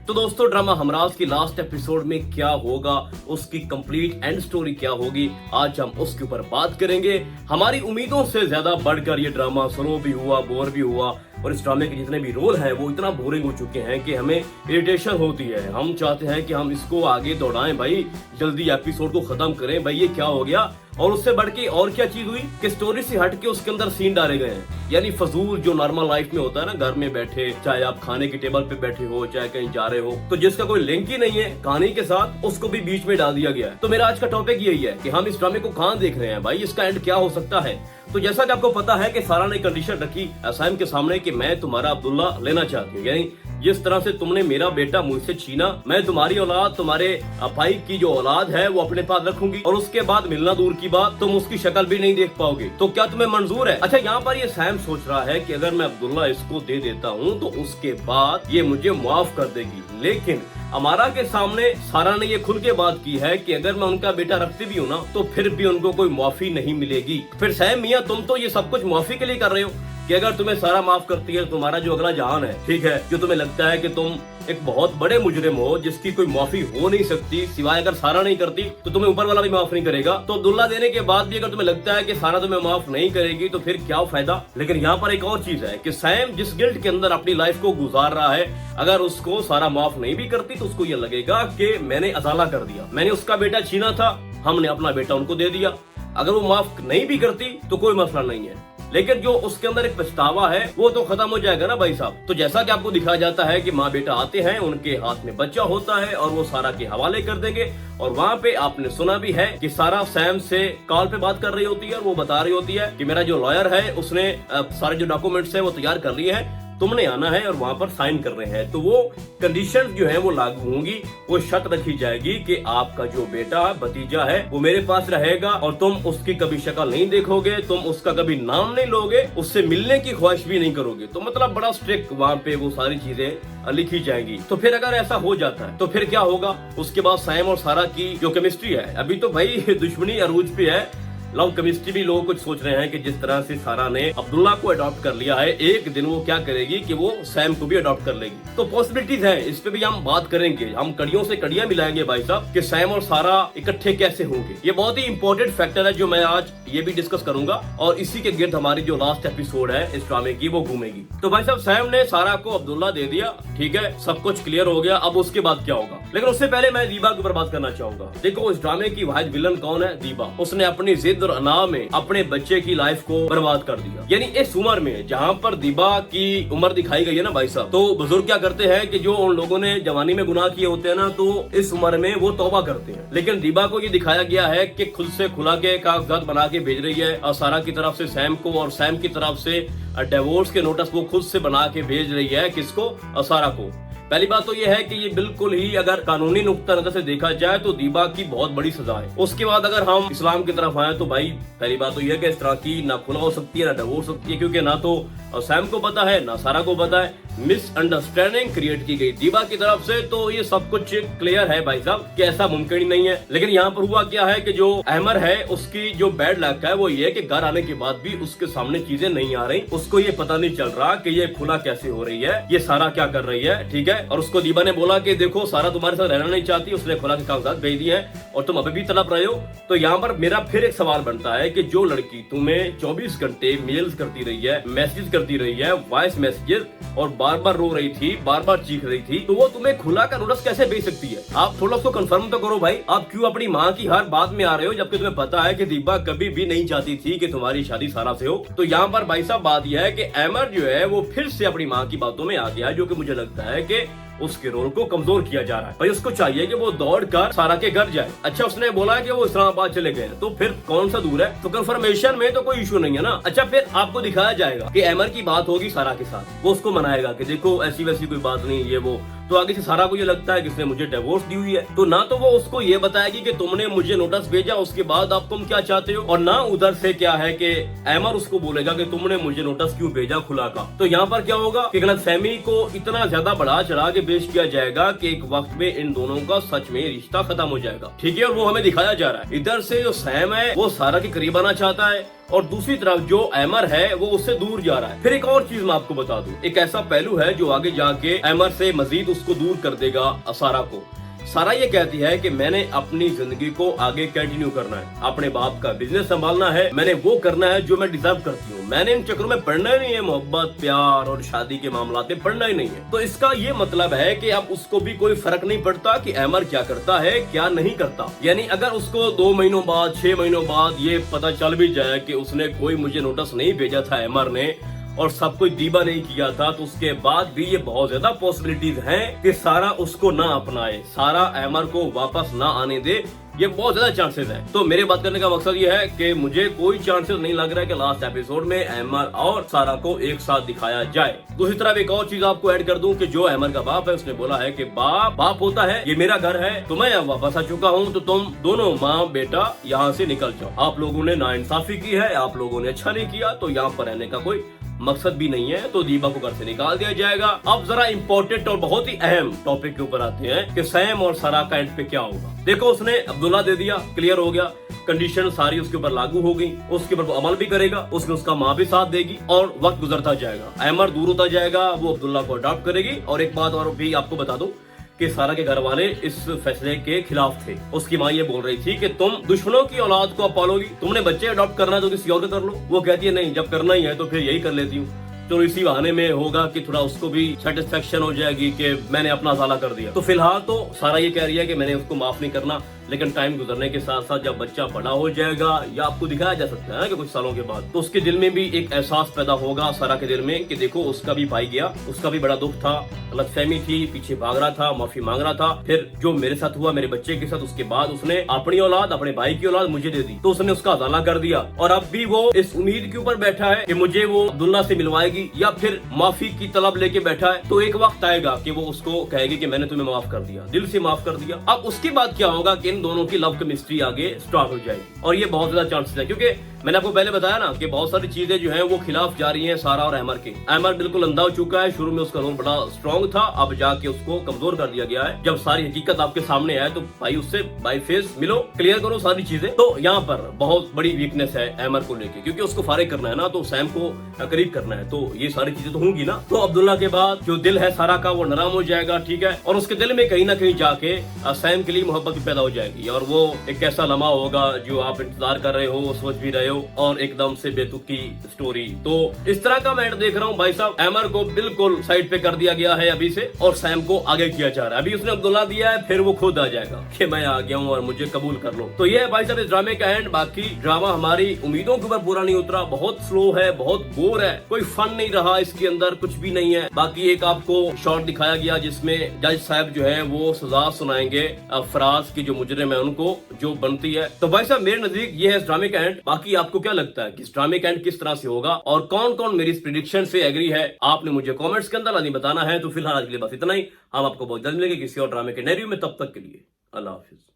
तो दोस्तों ड्रामा हमराज की लास्ट एपिसोड में क्या होगा, उसकी कंप्लीट एंड स्टोरी क्या होगी, आज हम उसके ऊपर बात करेंगे। हमारी उम्मीदों से ज्यादा बढ़कर ये ड्रामा स्लो भी हुआ, बोर भी हुआ और इस ड्रामे के जितने भी रोल हैं वो इतना बोरिंग हो चुके हैं कि हमें इरिटेशन होती है। हम चाहते हैं कि हम इसको आगे दौड़ाएं भाई, जल्दी एपिसोड को खत्म करें भाई, ये क्या हो गया। और उससे बढ़ के और क्या चीज हुई कि स्टोरी से हट के उसके अंदर सीन डाले गए हैं, यानी फजूल जो नॉर्मल लाइफ में होता है ना, घर में बैठे, चाहे आप खाने की टेबल पे बैठे हो, चाहे कहीं जा रहे हो, तो जिसका कोई लिंक ही नहीं है कहानी के साथ, उसको भी बीच में डाल दिया गया है। तो मेरा आज का टॉपिक यही है कि हम इस ड्रामे को कहां देख रहे हैं भाई, इसका एंड क्या हो सकता है। तो जैसा कि आपको पता है कि सारा ने कंडीशन रखी एसआईएम के सामने कि मैं तुम्हारा अब्दुल्ला लेना चाहती हूँ, यानी जिस तरह से तुमने मेरा बेटा मुझसे छीना, मैं तुम्हारी औलाद, तुम्हारे भाई की जो औलाद है वो अपने पास रखूंगी और उसके बाद मिलना दूर की बात, तुम उसकी शक्ल भी नहीं देख पाओगे। तो क्या तुम्हें मंजूर है? अच्छा, यहाँ पर ये सैम सोच रहा है कि अगर मैं अब्दुल्ला इसको दे देता हूँ तो उसके बाद ये मुझे माफ कर देगी, लेकिन अमारा के सामने सारा ने ये खुल के बात की है कि अगर मैं उनका बेटा रखती भी हूँ ना तो फिर भी उनको कोई माफी नहीं मिलेगी। फिर सैम मियाँ, तुम तो ये सब कुछ माफी के लिए कर रहे हो कि अगर तुम्हें सारा माफ करती है तुम्हारा जो अगला जहान है, ठीक है, जो तुम्हें लगता है कि तुम एक बहुत बड़े मुजरिम हो जिसकी कोई माफी हो नहीं सकती, सिवाय अगर सारा नहीं करती तो तुम्हें ऊपर वाला भी माफ नहीं करेगा। तो अब्दुल्ला देने के बाद भी अगर तुम्हें लगता है कि सारा तुम्हें माफ नहीं करेगी तो फिर क्या फायदा। लेकिन यहाँ पर एक और चीज है कि सैम जिस गिल्ट के अंदर अपनी लाइफ को गुजार रहा है, अगर उसको सारा माफ नहीं भी करती तो उसको ये लगेगा कि मैंने अजाला कर दिया, मैंने उसका बेटा छीना था, हमने अपना बेटा उनको दे दिया। अगर वो माफ नहीं भी करती तो कोई मसला नहीं है, लेकिन जो उसके अंदर एक पछतावा है वो तो खत्म हो जाएगा ना भाई साहब। तो जैसा कि आपको दिखाया जाता है कि माँ बेटा आते हैं, उनके हाथ में बच्चा होता है और वो सारा के हवाले कर देंगे। और वहाँ पे आपने सुना भी है कि सारा सैम से कॉल पे बात कर रही होती है और वो बता रही होती है कि मेरा जो लॉयर है उसने सारे जो डॉक्यूमेंट्स है वो तैयार कर लिए हैं, तुमने आना है और वहां पर साइन कर रहे हैं। तो वो कंडीशन जो है वो लागू होंगी, वो शर्त रखी जाएगी कि आपका जो बेटा भतीजा है वो मेरे पास रहेगा और तुम उसकी कभी शक्ल नहीं देखोगे, तुम उसका कभी नाम नहीं लोगे, उससे मिलने की ख्वाहिश भी नहीं करोगे। तो मतलब बड़ा स्ट्रिक्ट वहाँ पे वो सारी चीजें लिखी जाएंगी। तो फिर अगर ऐसा हो जाता है तो फिर क्या होगा, उसके बाद सैम और सारा की जो केमिस्ट्री है, अभी तो भाई दुश्मनी अरूज पे है, लव केमिस्ट्री भी लोग कुछ सोच रहे हैं कि जिस तरह से सारा ने अब्दुल्ला को अडॉप्ट कर लिया है, एक दिन वो क्या करेगी कि वो सैम को भी अडॉप्ट कर लेगी। तो पॉसिबिलिटीज है, इस पे भी हम बात करेंगे, हम कड़ियों से कड़ियां मिलाएंगे भाई साहब कि सैम और सारा इकट्ठे कैसे होंगे। ये बहुत ही इंपॉर्टेंट फैक्टर है जो मैं आज ये भी डिस्कस करूंगा और इसी के गिर्द हमारी जो लास्ट एपिसोड है इस ड्रामे की वो घूमेगी। तो भाई साहब सैम ने सारा को अब्दुल्ला दे दिया, ठीक है, सब कुछ क्लियर हो गया। अब उसके बाद क्या होगा, लेकिन उससे पहले मैं दीबा के ऊपर बात करना चाहूंगा। देखो इस ड्रामे की वाहिद विलन कौन है, दीबा। उसने अपनी जिद और अना में अपने बच्चे की लाइफ को बर्बाद कर दिया। यानी इस उम्र में जहाँ पर दीबा की उम्र दिखाई गई है ना भाई साहब, तो बुजुर्ग क्या करते हैं कि जो उन लोगों ने जवानी में गुनाह किए होते हैं ना, तो इस उम्र में वो तौबा करते हैं। लेकिन दीबा को ये दिखाया गया है कि खुद से खुला के कागजात बना के भेज रही है और सारा की तरफ से सैम को, और सैम की तरफ से डिवोर्स के नोटिस वो खुद से बना के भेज रही है, किसको, सारा को। पहली बात तो ये है कि ये बिल्कुल ही अगर कानूनी नुक्ता नजर से देखा जाए तो दीबा की बहुत बड़ी सजा है। उसके बाद अगर हम इस्लाम की तरफ आए तो भाई पहली बात तो ये है कि इस तरह की ना खुला हो सकती है ना डिवोर्स सकती है, क्योंकि ना तो सैम को पता है ना सारा को पता है। मिसअंडरस्टैंडिंग क्रिएट की गई दीबा की तरफ से, तो ये सब कुछ क्लियर है भाई साहब कि ऐसा मुमकिन ही नहीं है। लेकिन यहाँ पर हुआ क्या है कि जो अहमर है उसकी जो बैड लक है वो ये कि घर आने के बाद भी उसके सामने चीजें नहीं आ रही, उसको ये पता नहीं चल रहा कि ये खुला कैसे हो रही है, ये सारा क्या कर रही है, ठीक है। और उसको दीबा ने बोला कि देखो सारा तुम्हारे साथ रहना नहीं चाहती, उसने खुला के कागजात भेज दिए हैं और तुम अभी भी तड़प रहे हो। तो यहाँ पर मेरा फिर एक सवाल बनता है कि जो लड़की तुम्हें 24 घंटे मेल्स करती रही है, मैसेज करती रही है, वॉइस मैसेजेस, और बार बार रो रही थी, बार बार चीख रही थी, तो वो तुम्हें खुला का नोटिस कैसे भेज सकती है? आप थोड़ा उसको कंफर्म तो करो भाई, आप क्यों अपनी माँ की हर बात में आ रहे हो जबकि तुम्हें पता है कि दीबा कभी भी नहीं चाहती थी कि तुम्हारी शादी सारा से हो। तो यहाँ पर भाई साहब बात यह है कि अहमद जो है वो फिर से अपनी माँ की बातों में आ गया, जो कि मुझे लगता है कि उसके रोल को कमजोर किया जा रहा है। भाई उसको चाहिए कि वो दौड़कर सारा के घर जाए। अच्छा, उसने बोला कि वो इस्लामाबाद चले गए, तो फिर कौन सा दूर है, तो कंफर्मेशन में तो कोई इशू नहीं है ना। अच्छा, फिर आपको दिखाया जाएगा कि अमर की बात होगी सारा के साथ, वो उसको मनाएगा कि देखो ऐसी वैसी कोई बात नहीं, ये वो। तो आगे से सारा को ये लगता है कि इसने मुझे डिवोर्स दी हुई है, तो ना तो वो उसको ये बताएगी कि तुमने मुझे नोटिस भेजा, उसके बाद आप तुम क्या चाहते हो, और ना उधर से क्या है कि अमर उसको बोलेगा कि तुमने मुझे नोटिस क्यों भेजा खुला का। तो यहाँ पर क्या होगा कि गलतफहमी को इतना ज्यादा बढ़ा चढ़ा के पेश किया जाएगा कि एक वक्त में इन दोनों का सच में रिश्ता खत्म हो जाएगा, ठीक है। और वो हमें दिखाया जा रहा है, इधर से जो सैम है वो सारा के करीब आना चाहता है और दूसरी तरफ जो एमर है वो उससे दूर जा रहा है। फिर एक और चीज मैं आपको बता दूं, एक ऐसा पहलू है जो आगे जाके एमर से मजीद उसको दूर कर देगा सारा को। सारा ये कहती है कि मैंने अपनी जिंदगी को आगे कंटिन्यू करना है, अपने बाप का बिजनेस संभालना है, मैंने वो करना है जो मैं डिजर्व करती हूँ, मैंने इन चक्रों में पढ़ना ही नहीं है, मोहब्बत प्यार और शादी के मामला में पढ़ना ही नहीं है। तो इसका ये मतलब है कि अब उसको भी कोई फर्क नहीं पड़ता कि एमर क्या करता है क्या नहीं करता। यानी अगर उसको 2 महीनों बाद 6 महीनों बाद ये पता चल भी जाए कि उसने कोई मुझे नोटिस नहीं भेजा था एमर ने और सब कुछ दीबा नहीं किया था, तो उसके बाद भी ये बहुत ज्यादा पॉसिबिलिटीज हैं कि सारा उसको ना अपनाए, सारा एमर को वापस ना आने दे, ये बहुत ज्यादा चांसेस है। तो मेरे बात करने का मकसद ये है कि मुझे कोई चांसेस नहीं लग रहा है कि लास्ट एपिसोड में एमर और सारा को एक साथ दिखाया जाए। दूसरी तरफ एक और चीज आपको ऐड कर दूं कि जो एमर का बाप है उसने बोला है कि बाप होता है, ये मेरा घर है, तो मैं अब वापस आ चुका हूं, तो तुम दोनों माँ बेटा यहाँ से निकल जाओ। आप लोगों ने नाइंसाफी की है, आप लोगों ने अच्छा नहीं किया, तो यहाँ पर रहने का कोई मकसद भी नहीं है, तो दीबा को घर से निकाल दिया जाएगा। अब जरा इंपॉर्टेंट और बहुत ही अहम टॉपिक के ऊपर आते हैं कि सैम और सारा का एंड पे क्या होगा। देखो उसने अब्दुल्ला दे दिया, क्लियर हो गया, कंडीशन सारी उसके ऊपर लागू हो गई, उसके ऊपर वो अमल भी करेगा, उसमें उसका माँ भी साथ देगी और वक्त गुजरता जाएगा, एमर दूर होता जाएगा, वो अब्दुल्ला को अडॉप्ट करेगी। और एक बात और भी आपको बता दो कि सारा के घर वाले इस फैसले के खिलाफ थे। उसकी माँ ये बोल रही थी कि तुम दुश्मनों की औलाद को पालोगी, तुमने बच्चे अडॉप्ट करना है तो किसी और को कर लो। वो कहती है नहीं, जब करना ही है तो फिर यही कर लेती हूँ। तो इसी बहाने में होगा कि थोड़ा उसको भी सेटिस्फेक्शन हो जाएगी कि मैंने अपना साला कर दिया। तो फिलहाल तो सारा ये कह रही है कि मैंने उसको माफ नहीं करना, लेकिन टाइम गुजरने के साथ साथ जब बच्चा बड़ा हो जाएगा या आपको दिखाया जा सकता है कि कुछ सालों के बाद, तो उसके दिल में भी एक एहसास पैदा होगा सारा के दिल में कि देखो उसका भी भाई गया, उसका भी बड़ा दुख था, गलतफहमी थी, पीछे भाग रहा था, माफी मांग रहा था, फिर जो मेरे साथ हुआ मेरे बच्चे के साथ, उसके बाद उसने अपनी औलाद अपने भाई की औलाद मुझे दे दी, तो उसने उसका अजाला कर दिया। और अब भी वो इस उम्मीद के ऊपर बैठा है कि मुझे वो अब्दुल्ला से मिलवाएगी या फिर माफी की तलब लेके बैठा है। तो एक वक्त आएगा कि वो उसको कहेगी कि मैंने तुम्हें माफ कर दिया, दिल से माफ कर दिया। अब उसके बाद क्या होगा कि इन दोनों की लव केमिस्ट्री आगे स्टार्ट हो जाएगी और ये बहुत ज्यादा चांसेस है, क्योंकि मैंने आपको पहले बताया ना कि बहुत सारी चीजें जो हैं वो खिलाफ जा रही हैं सारा और एमर के। एमर बिल्कुल अंधा हो चुका है, शुरू में उसका रोल बड़ा स्ट्रॉन्ग था, अब जाके उसको कमजोर कर दिया गया है। जब सारी हकीकत आपके सामने आए तो भाई उससे बाय फेस मिलो, क्लियर करो सारी चीजें। तो यहाँ पर बहुत बड़ी वीकनेस है एमर को लेके, क्योंकि उसको फारिग करना है ना, तो सैम को करीब करना है, तो ये सारी चीजें तो होंगी ना। तो अब्दुल्ला के बाद जो दिल है सारा का वो नरम हो जाएगा, ठीक है, और उसके दिल में कहीं ना कहीं जाके सैम के लिए मोहब्बत भी पैदा हो जाएगी और वो एक ऐसा लम्हा होगा जो आप इंतजार कर रहे हो, सोच भी रहे हो, और एकदम से बेतुकी स्टोरी। तो इस तरह का मैं देख रहा हूँ भाई साहब, एमर को बिल्कुल साइड पे कर दिया गया है अभी से और सैम को आगे किया जा रहा है। अभी उसने अब्दुल्ला दिया है, फिर वो खुद आ जाएगा कि मैं आ गया हूँ और मुझे कबूल कर लो। तो ये है भाई साहब इस ड्रामे का एंड। बाकी ड्रामा हमारी उम्मीदों के ऊपर पूरा नहीं उतरा, बहुत स्लो है, बहुत बोर है, कोई फन नहीं रहा, इसके अंदर कुछ भी नहीं है। बाकी एक आपको शॉट दिखाया गया जिसमें जज साहब जो है वो सजा सुनाएंगे फराज की जो मुजरिम है उनको, जो बनती है। तो भाई साहब मेरे नजदीक ये है इस ड्रामे का एंड। बाकी आपको क्या लगता है कि इस ड्रामे का एंड किस तरह से होगा और कौन कौन मेरी इस प्रेडिक्शन से एग्री है, आपने मुझे कमेंट्स के अंदर लाजमी बताना है। तो फिलहाल आज के लिए बस इतना ही, हम आपको बहुत जल्द मिलेंगे किसी और ड्रामे के नए रिव्यू में, तब तक के लिए अल्लाह हाफिज।